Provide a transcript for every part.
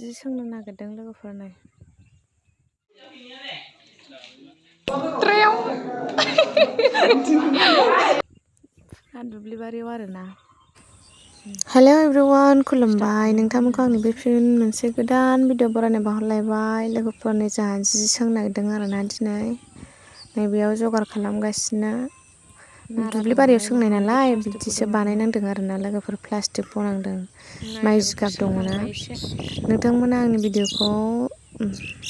जि सोंनो नागिरदों लोगोफोर नै दुब्लि बारियाव आरोना हेल' एभ्रिवान खुलुमबाय नोंथांमोनखौ आंनि बे फिन मोनसे गोदान भिडिअ बरायनो बावहरलायबाय लोगोफोरनि जोंहा जि सोंनो नागिरदों आरोना दिनै नैबेयाव जगार खालामगासिनो दुब्लि बारियाव सोंनाय नालाय बिदिसो बानायनांदों आरोना लोगोफोर प्लास्टिक बनांदों माइ जिगाब दङना नोंथांमोना आंनि भिडिअखौ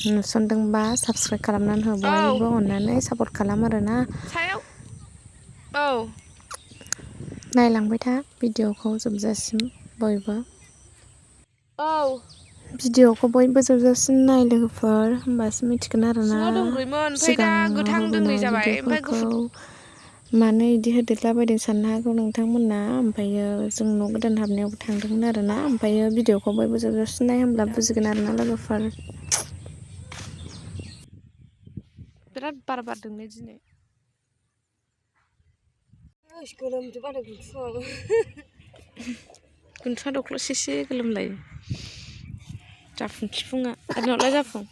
नुसनदोंबा साबस्क्राइब खालामनानै हो बयबो अननानै सापर्ट खालाम आरोना नायलांबाय था भिडिअखौ जोबजासिम बयबो भिडिअखौ बयबो जोबजासिम नाय लोगोफोर होमबासो मिथिगोन आरोना सिगाङाव होबोनाय भिडिअफोरखौ मानो इदि होदेरलाबायदों साननो हागौ नोंथांमोना ओमफ्रायो जों न' गोदान हाबनायावबो थांदोंमोन आरोना ओमफ्रायो भिडिअखौ बयबो जोबजासिम नाय होमब्ला बुजिगोन आरोना लोगोफोर बिराद बार बारदोंलै दिनै गुन्थुआ दख्ल'सेसे गोलोमलायो जाफुं खिफुङा ओरैनावलाय जाफुं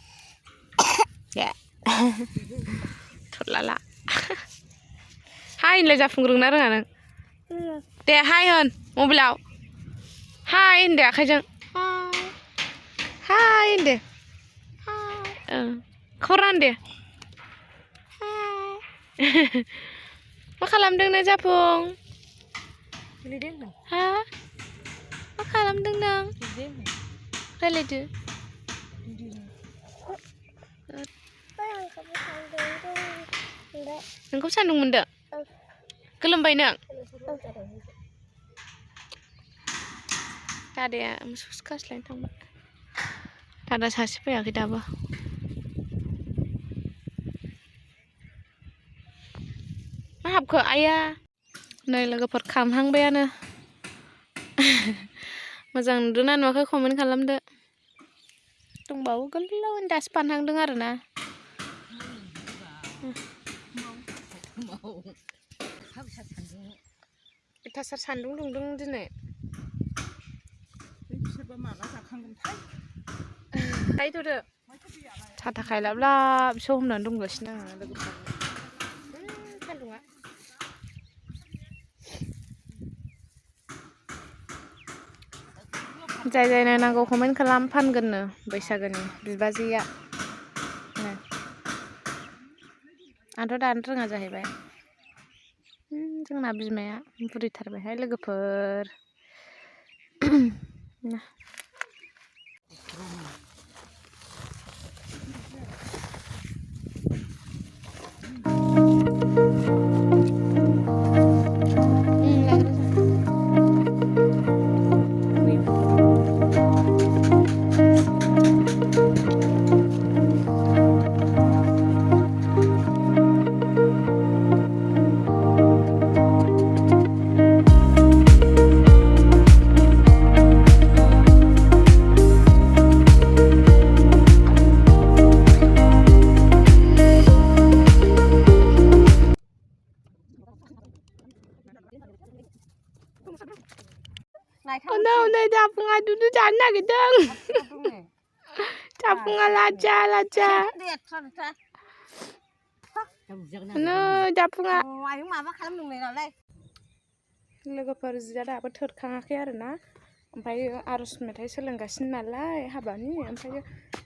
थरलाला हाय होनलाय जाफुं रोंना रोङा नों दे हाय होन मबाइलाव हाय होनदे आखाइजों हाय होनदे खरा होनदे मा खालामदों नों जाफुं हा मा खालामदों नों रायलायदो नोंखौ सान्दुं मोनदों गोलोमबाय नों दादाया मोसौ खास्लायनो थांबाय दादा सासे फैयाखै दाबो मा हाबखो आइया नै लोगोफोर खामहांबायानो मोजां नुदोंना नुवाखै कमेन्ट खालामदो दंबावो गोलाव दासो बानहांदों आरोना अयथासार सान्दुं दुंदों दिनै बिसोरबा माला जाखांगोनथाय थाइथ'दो साथा खायलाबलाबसो हमनानै दंगासिनो आङो लोगोफोर सान्दुङा जाय जाय नायनांगौ कमेन्ट खालाम फानगोननो बैसागोनि बिबाजैया आंथ' दानो रोङा जाहैबाय जोंना बिमाया बुरिथारबायहाय लोगोफोर नै जाफुङा दुदु जानो नागिरदों जाफुङा लाजा लाजा नै जाफुङा लोगोफोर जिया दाबो थोरखाङाखै आरोना ओमफ्राय आर'ज मेथाइ सोलोंगासिनो नालाय हाबानि ओमफ्राय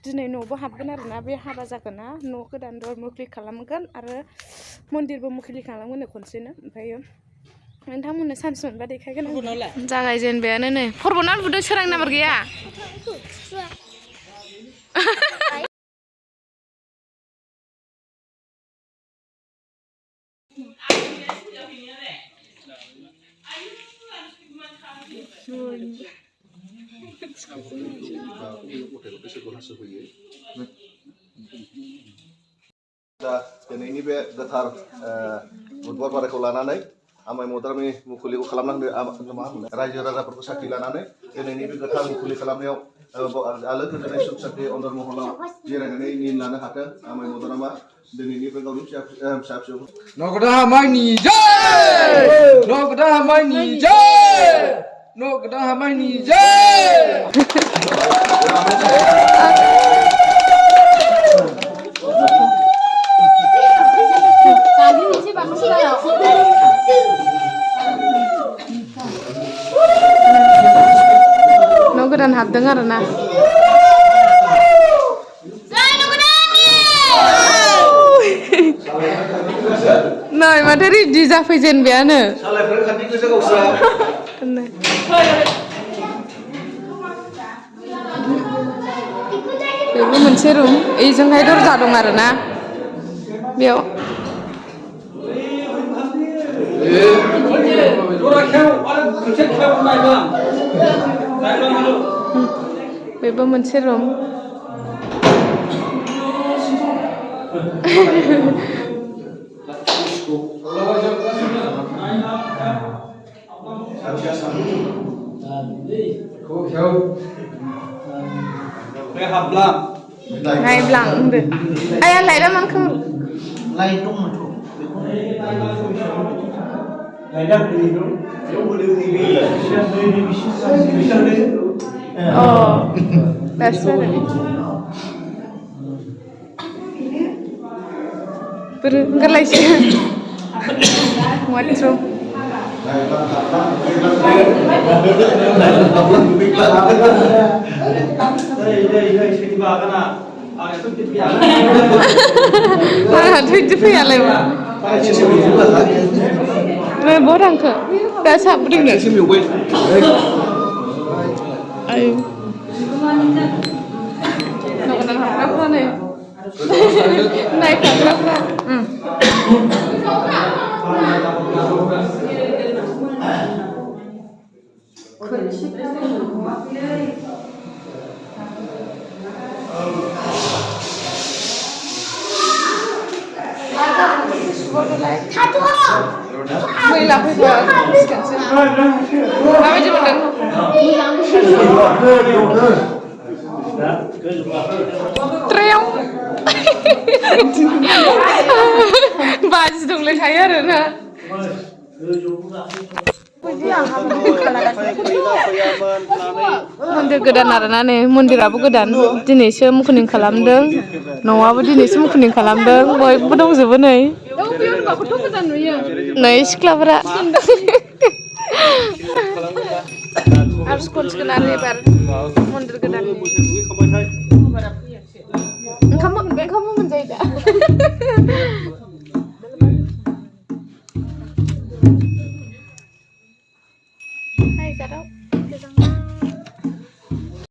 दिनै न'बो हाबगोन आरोना बे हाबा जागोन ना न' गोदान दर मोख्लि खालामगोन आरो मन्दिरबो मोख्लि खालामगोन खनसेनो ओमफ्रायो नोंथांमोननो सान्स मोनबा देखायगोन जागायजेनबायानो नै फरबनानै बुदों सोरां नाम्बार गैया दिनैनि बे गोथार बुधबार बारायखौ लानानै आमाय मदारनि मुखुलिखौ खालामनांदो रायजो राजाफोरखौ साखि लानानै दिनैनि बे गोथार मुखुलि खालामनायाव आलो गोजोनै सुख सान्थि अन्दर महलाव जिरायनानै निन लानो हाथों आमाय मदारामा दिनैनि बे गावनि फिसा फिसौ नगदा हामायनि जय नगदा हामायनि जय नगदा हामायनि जय गोदान हाबदों आरो ना नै माथो रेडि जाफैजेनबायानो सालायफोर खाथि गोजा गावस्रा बेबो मोनसे रुम एजोंहाय दरजा दं आरो ना बेयाव बेबो मोनसे रुम नायब्लां होनदो आया लाइटआ मानखौ लाइट दंमोनथ' अ दासो जादों बोरो ओंखारलायसै वाथरुम आंहाथ' बिदि फैयालाय बहा थांखो दा साबोदोंनो आयु न'गोदान हाबग्राफ्रा नै नायखाग्राफ्रा मैला फैबा सिखानसै माबायदि मोनदों ट्रेयाव बाजि दंलाय थायो आरो ना मन्दिर गोदान आरोना नै मन्दिराबो गोदान दिनैसो मुखुनिं खालामदों न'आबो दिनैसो मुखुनिं खालामदों बयबो दंजोबो नै नै सिख्लाफोरा आरो खनसिगोन आरो एबार मन्दिर गोदान